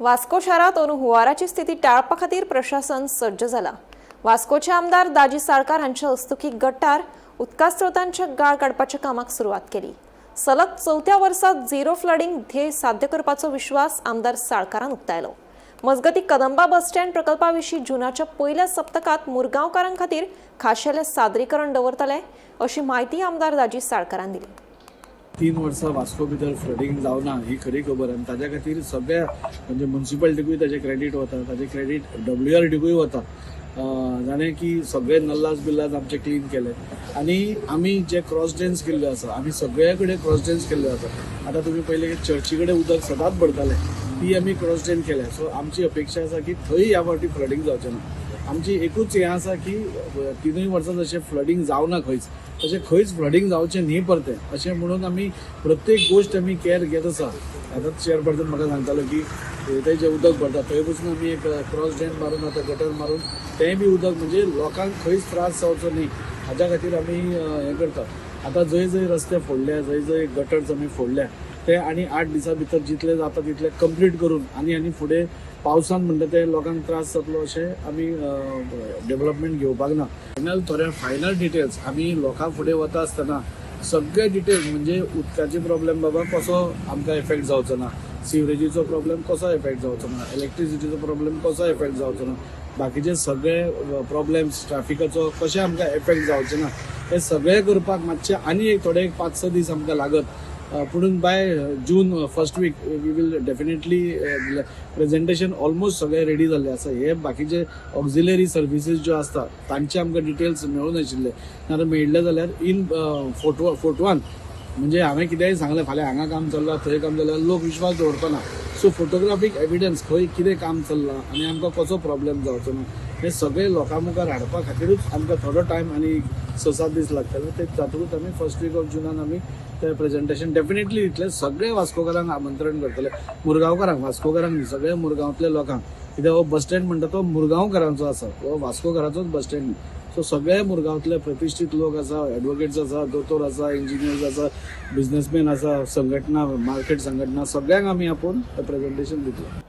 वास्को शहरात अंदू हुंवाराची स्थिती टाळपा खातीर प्रशासन सज्ज जाला। वास्कोचे आमदार दाजी साळकार हांच्या हस्तुकी गटार उदका स्त्रोतांच्या गाळ काडपाच्या कामाक सुरवात केली। सलग 4थ्या वर्सात झिरो फ्लडिंग ध्येय साध्य करपाचो विश्वास आमदार साळकारान उक्तायलो। मजगती कदंबा बस स्टँड प्रकल्पाविशीं जूनाच्या पयल्या सप्तकात मुरगांवकारां खातीर खाशेलें सादरीकरण दवरतले अशी माहिती आमदार दाजी साळकारान दिली। 3 वर्सां वास्को भितर फ्लडिंग जावना ही खरी खबर आनी ताज्या खातीर सगळ्या म्हणजे म्युनिसिपालिटीकूय ताजें क्रेडीट वता, ताजें क्रेडीट WRDकूय वता। जाणें की सगळे नल्लाज बिल्लाज आमचे क्लीन केले आनी आमी जे क्रॉस ड्रेन्स केल्ले आसा आमी सगळे कडेन क्रॉस ड्रेन्स केल्ले आसा। आतां तुमी पयले चर्ची कडेन उदक सदांच भरताले ती आमी क्रॉस ड्रेन केल्या। सो आमची अपेक्षा आसा की थंय ह्या फावटी फ्लडिंग जावचें ना। आमची एकूच हें आसा की 3 वर्सां जशें फ्लडिंग जावना खंयच तशें खंयच फ्लडिंग जावचें न्ही परतें अशें म्हणून आमी प्रत्येक गोश्ट आमी केअर घेत आसा। आतांच चेअरपर्सन म्हाका सांगतालो की थंय जें उदक भरता थंय पसून आमी एक क्रॉस ड्रेन मारून आतां गटर मारून तेंय बी उदक म्हणजे लोकांक खंयच त्रास जावचो न्ही हाच्या खातीर आमी हें करता। आतां जंय जंय रस्ते फोडल्या जंय जंय गटर्स आमी फोडल्या ते आनी 8 दिसां भितर जितले जाता तितले कंप्लीट करून आनी फुडें पावसान म्हणटा ते लोकांक त्रास जातलो अशें आमी डेव्हलपमेंट घेवपाक ना। फायनल डिटेल्स आमी लोकां फुडें वता आसतना सगळे डिटेल्स म्हणजे उदकाची प्रॉब्लेम बाबा कसो आमकां इफेक्ट जावचो ना, सिवरेजीचो प्रॉब्लेम कसो इफेक्ट जावचो ना, इलेक्ट्रिसिटीचो प्रॉब्लेम कसो इफेक्ट जावचो ना, बाकीचे सगळे प्रॉब्लेम्स ट्रॅफिकाचो कशें आमकां इफेक्ट जावचो ना हे सगळे करपाक मातशे आनी एक थोडे 5-6 दीस आमकां लागत। पुणून by June first week we will definitely presentation almost सगळे रेडी जाल्ले आसा। हे बाकीचे ऑक्झिलरी सर्विसीस ज्यो आसता तांचे आमकां डिटेल्स मेळून आशिल्ले नाजाल्यार मेळ्ळे जाल्यार इन फोटवान म्हणजे हांवें कितेंय सांगलें फाल्यां हांगा काम चल्लां थंय काम जाल्यार लोक विश्वास दवरपाना। सो फोटोग्राफीक एविडन्स खंय कितें काम चल्लां आनी आमकां कसो प्रॉब्लेम जावचो ना हे सगळे लोकां मुखार हाडपा खातीरूच आमकां थोडो टायम आनी 6-7 दीस लागतले। ते तातूंत आमी फर्स्ट वीक ऑफ जुनान आमी ते प्रेजेंटेशन डेफिनेटली दितले। सगळे वास्कोकारांक आमंत्रण करतले, मुरगांवकारांक वास्कोकारांक न्ही सगळे मुरगांवतले लोकांक। कित्याक हो बस स्टँड म्हणटा तो मुरगांवकारांचो आसा, हो वास्कोकारांचोच बस स्टँड न्ही। सो सगळे मुरगांवतले प्रतिश्ठीत लोक आसा, एडवोकेट्स आसा, दोतोर आसा, इंजिनियर्स आसा, बिझनेसमॅन आसा, संघटना मार्केट संघटना सगळ्यांक आमी आपोवन प्रेजेंटेशन दितले।